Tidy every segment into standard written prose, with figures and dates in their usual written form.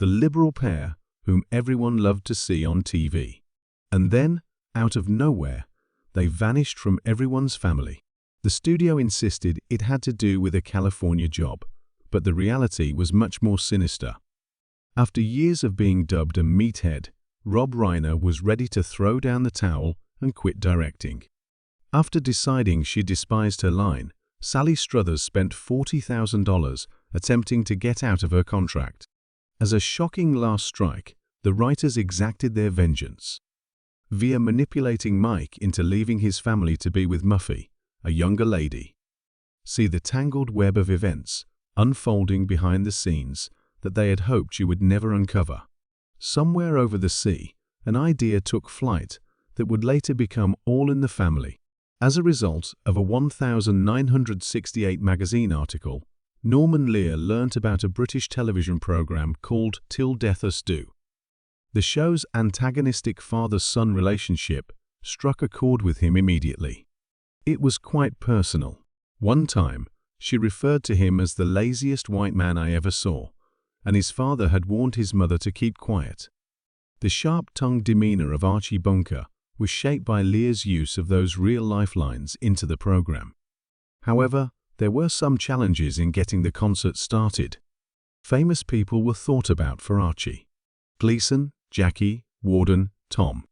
the liberal pair whom everyone loved to see on TV. And then, out of nowhere, they vanished from everyone's family. The studio insisted it had to do with a California job, but the reality was much more sinister. After years of being dubbed a meathead, Rob Reiner was ready to throw down the towel and quit directing. After deciding she despised her line, Sally Struthers spent $40,000 attempting to get out of her contract. As a shocking last strike, the writers exacted their vengeance via manipulating Mike into leaving his family to be with Muffy, a younger lady. See the tangled web of events unfolding behind the scenes that they had hoped you would never uncover. Somewhere over the sea, an idea took flight that would later become All in the Family. As a result of a 1968 magazine article, Norman Lear learnt about a British television program called Till Death Us Do. The show's antagonistic father-son relationship struck a chord with him immediately. It was quite personal. One time, she referred to him as the laziest white man I ever saw, and his father had warned his mother to keep quiet. The sharp-tongued demeanor of Archie Bunker was shaped by Lear's use of those real-life lines into the program. However, there were some challenges in getting the concert started. Famous people were thought about for Archie: Gleason, Jackie, Warden, Tom.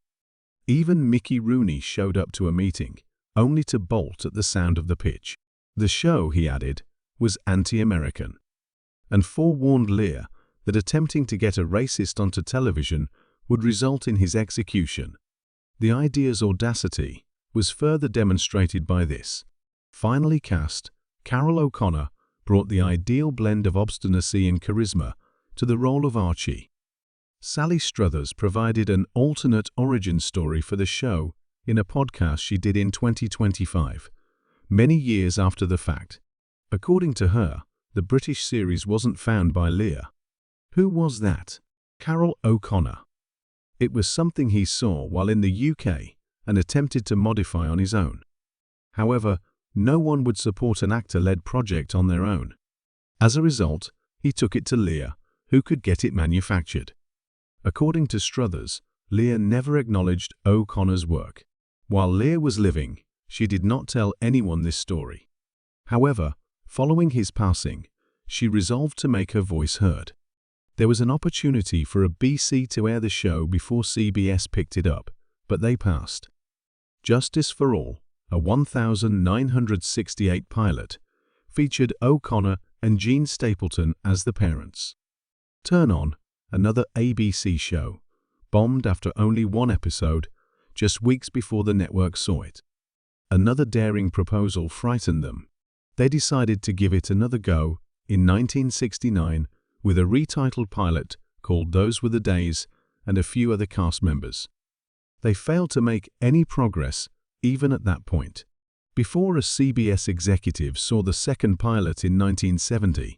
Even Mickey Rooney showed up to a meeting, only to bolt at the sound of the pitch. The show, he added, was anti-American, and forewarned Lear that attempting to get a racist onto television would result in his execution. The idea's audacity was further demonstrated by this. Finally cast, Carol O'Connor brought the ideal blend of obstinacy and charisma to the role of Archie. Sally Struthers provided an alternate origin story for the show in a podcast she did in 2025, many years after the fact. According to her, the British series wasn't found by Lear. Who was that? Carol O'Connor. It was something he saw while in the UK and attempted to modify on his own. However, no one would support an actor-led project on their own. As a result, he took it to Lear, who could get it manufactured. According to Struthers, Lear never acknowledged O'Connor's work. While Lear was living, she did not tell anyone this story. However, following his passing, she resolved to make her voice heard. There was an opportunity for a BC to air the show before CBS picked it up, but they passed. Justice for All, a 1968 pilot, featured O'Connor and Gene Stapleton as the parents. Turn On, another ABC show, bombed after only one episode, just weeks before the network saw it. Another daring proposal frightened them. They decided to give it another go in 1969 with a retitled pilot called Those Were the Days and a few other cast members. They failed to make any progress even at that point. Before a CBS executive saw the second pilot in 1970,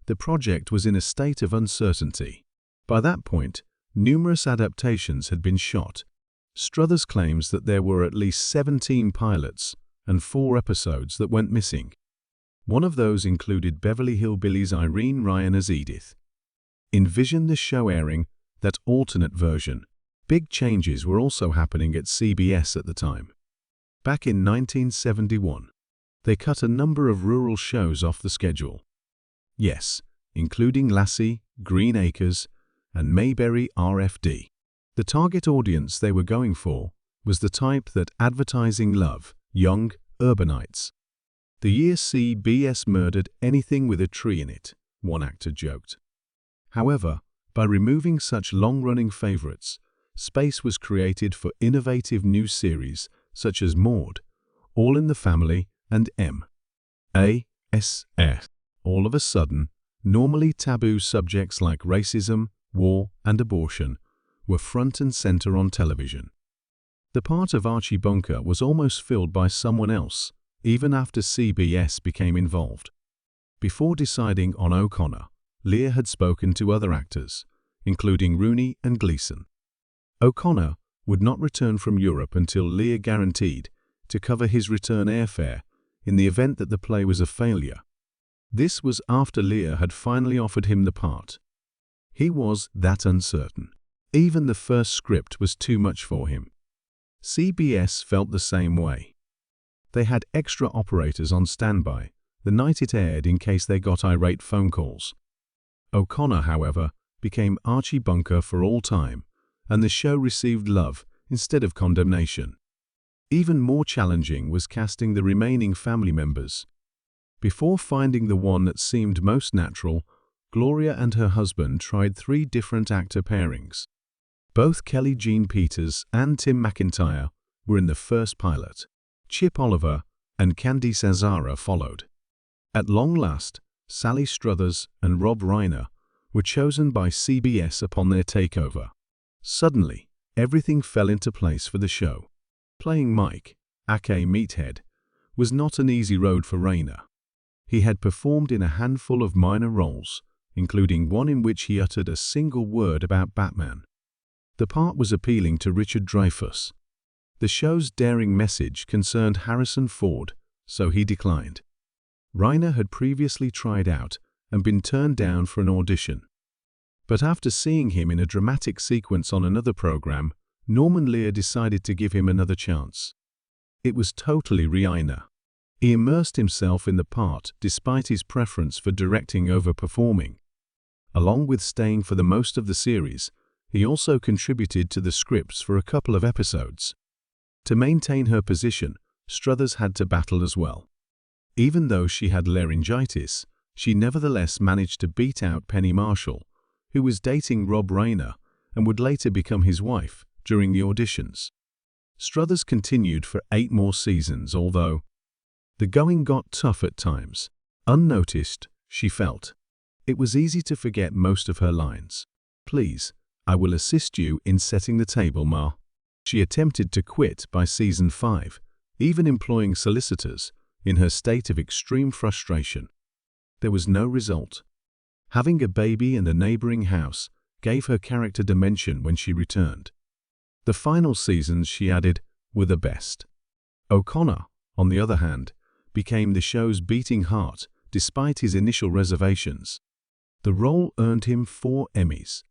the project was in a state of uncertainty. By that point, numerous adaptations had been shot. Struthers claims that there were at least 17 pilots and 4 episodes that went missing. One of those included Beverly Hillbillies' Irene Ryan as Edith. Envision the show airing that alternate version. Big changes were also happening at CBS at the time. Back in 1971, they cut a number of rural shows off the schedule. Yes, including Lassie, Green Acres, and Mayberry RFD. The target audience they were going for was the type that advertising love, young urbanites. The year CBS murdered anything with a tree in it, one actor joked. However, by removing such long-running favorites, space was created for innovative new series such as Maude, All in the Family, and M.A.S.S. All of a sudden, normally taboo subjects like racism, war, and abortion were front and center on television. The part of Archie Bunker was almost filled by someone else, even after CBS became involved. Before deciding on O'Connor, Lear had spoken to other actors, including Rooney and Gleason. O'Connor would not return from Europe until Lear guaranteed to cover his return airfare in the event that the play was a failure. This was after Lear had finally offered him the part. He was that uncertain. Even the first script was too much for him. CBS felt the same way. They had extra operators on standby the night it aired in case they got irate phone calls. O'Connor, however, became Archie Bunker for all time, and the show received love instead of condemnation. Even more challenging was casting the remaining family members. Before finding the one that seemed most natural, Gloria and her husband tried 3 different actor pairings. Both Kelly Jean Peters and Tim McIntyre were in the first pilot. Chip Oliver and Candice Azara followed. At long last, Sally Struthers and Rob Reiner were chosen by CBS upon their takeover. Suddenly, everything fell into place for the show. Playing Mike, aka Meathead, was not an easy road for Reiner. He had performed in a handful of minor roles, including one in which he uttered a single word about Batman. The part was appealing to Richard Dreyfuss. The show's daring message concerned Harrison Ford, so he declined. Reiner had previously tried out and been turned down for an audition. But after seeing him in a dramatic sequence on another program, Norman Lear decided to give him another chance. It was totally Reiner. He immersed himself in the part despite his preference for directing over performing. Along with staying for the most of the series, he also contributed to the scripts for a couple of episodes. To maintain her position, Struthers had to battle as well. Even though she had laryngitis, she nevertheless managed to beat out Penny Marshall, who was dating Rob Reiner and would later become his wife, during the auditions. Struthers continued for 8 more seasons, although the going got tough at times. Unnoticed, she felt. It was easy to forget most of her lines. "Please, I will assist you in setting the table, Ma." She attempted to quit by season 5, even employing solicitors, in her state of extreme frustration. There was no result. Having a baby in the neighboring house gave her character dimension when she returned. The final seasons, she added, were the best. O'Connor, on the other hand, became the show's beating heart despite his initial reservations. The role earned him 4 Emmys.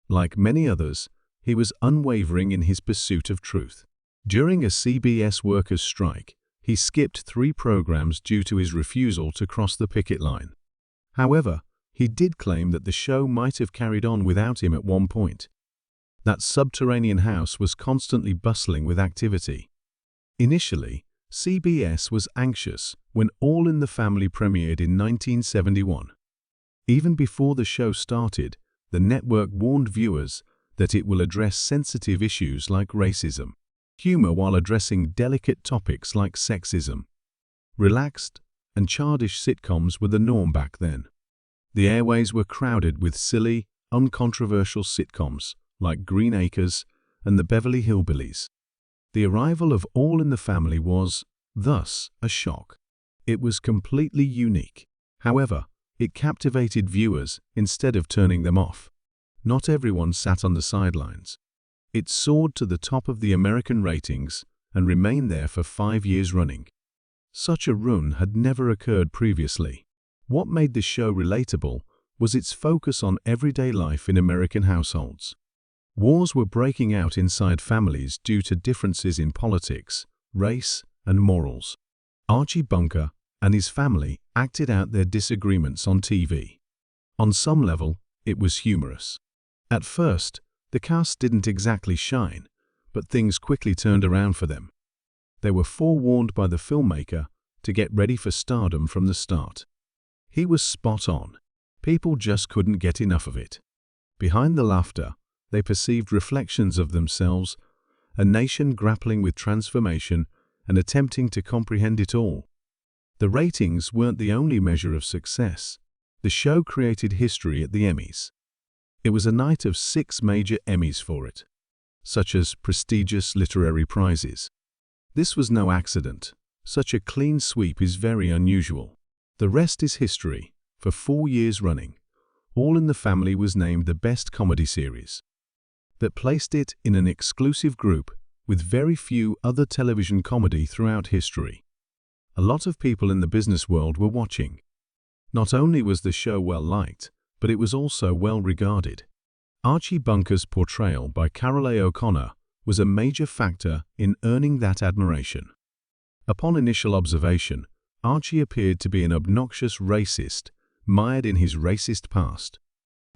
Like many others, he was unwavering in his pursuit of truth. During a CBS workers' strike, he skipped 3 programs due to his refusal to cross the picket line. However, he did claim that the show might have carried on without him at one point. That subterranean house was constantly bustling with activity. Initially, CBS was anxious when All in the Family premiered in 1971. Even before the show started, the network warned viewers that it will address sensitive issues like racism, humor while addressing delicate topics like sexism. Relaxed and childish sitcoms were the norm back then. The airways were crowded with silly, uncontroversial sitcoms like Green Acres and the Beverly Hillbillies. The arrival of All in the Family was, thus, a shock. It was completely unique. However, it captivated viewers instead of turning them off. Not everyone sat on the sidelines. It soared to the top of the American ratings and remained there for 5 years running. Such a run had never occurred previously. What made the show relatable was its focus on everyday life in American households. Wars were breaking out inside families due to differences in politics, race, and morals. Archie Bunker and his family acted out their disagreements on TV. On some level, it was humorous. At first, the cast didn't exactly shine, but things quickly turned around for them. They were forewarned by the filmmaker to get ready for stardom from the start. He was spot on. People just couldn't get enough of it. Behind the laughter, they perceived reflections of themselves, a nation grappling with transformation and attempting to comprehend it all. The ratings weren't the only measure of success. The show created history at the Emmys. It was a night of 6 major Emmys for it, such as prestigious literary prizes. This was no accident. Such a clean sweep is very unusual. The rest is history. For 4 years running, All in the Family was named the best comedy series. That placed it in an exclusive group with very few other television comedy throughout history. A lot of people in the business world were watching. Not only was the show well liked, but it was also well regarded. Archie Bunker's portrayal by Carol A. O'Connor was a major factor in earning that admiration. Upon initial observation, Archie appeared to be an obnoxious racist, mired in his racist past.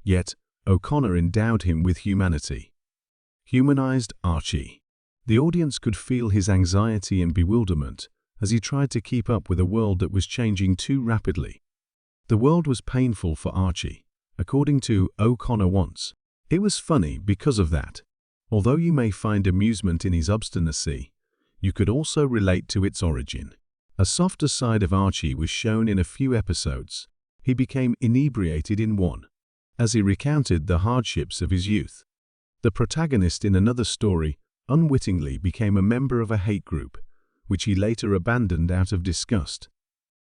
Yet, O'Connor endowed him with humanity. Humanized Archie. The audience could feel his anxiety and bewilderment as he tried to keep up with a world that was changing too rapidly. The world was painful for Archie, according to O'Connor once. It was funny because of that. Although you may find amusement in his obstinacy, you could also relate to its origin. A softer side of Archie was shown in a few episodes. He became inebriated in one, as he recounted the hardships of his youth. The protagonist in another story unwittingly became a member of a hate group, which he later abandoned out of disgust.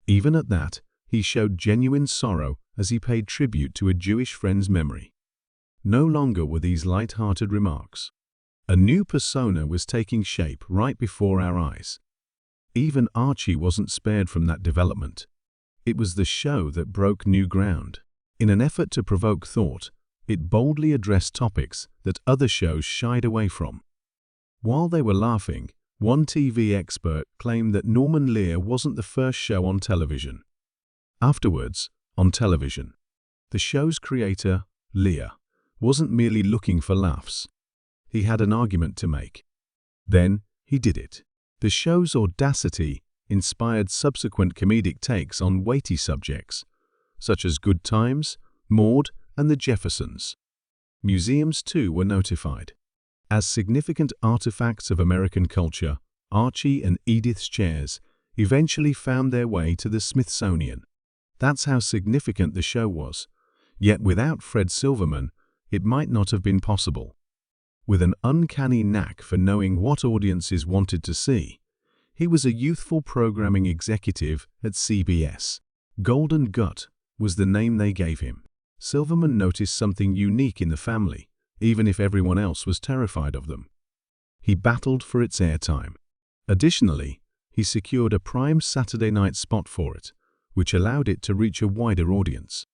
Even at that, he showed genuine sorrow as he paid tribute to a Jewish friend's memory. No longer were these light-hearted remarks. A new persona was taking shape right before our eyes. Even Archie wasn't spared from that development. It was the show that broke new ground. In an effort to provoke thought, it boldly addressed topics that other shows shied away from. While they were laughing, one TV expert claimed that Norman Lear wasn't the first show on television. Afterwards, on television, the show's creator, Lear, wasn't merely looking for laughs. He had an argument to make. Then, he did it. The show's audacity inspired subsequent comedic takes on weighty subjects, such as Good Times, Maude, and the Jeffersons. Museums, too, were notified. As significant artifacts of American culture, Archie and Edith's chairs eventually found their way to the Smithsonian. That's how significant the show was. Yet without Fred Silverman, it might not have been possible. With an uncanny knack for knowing what audiences wanted to see, he was a youthful programming executive at CBS. Golden Gut was the name they gave him. Silverman noticed something unique in the family, even if everyone else was terrified of them. He battled for its airtime. Additionally, he secured a prime Saturday night spot for it, which allowed it to reach a wider audience.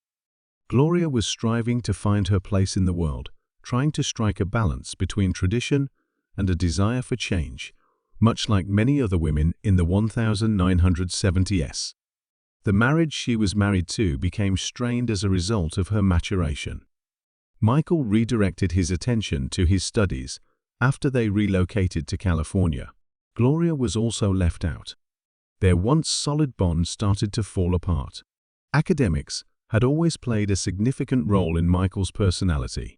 Gloria was striving to find her place in the world, trying to strike a balance between tradition and a desire for change, much like many other women in the 1970s. The marriage she was married to became strained as a result of her maturation. Michael redirected his attention to his studies after they relocated to California. Gloria was also left out. Their once solid bond started to fall apart. Academics had always played a significant role in Michael's personality.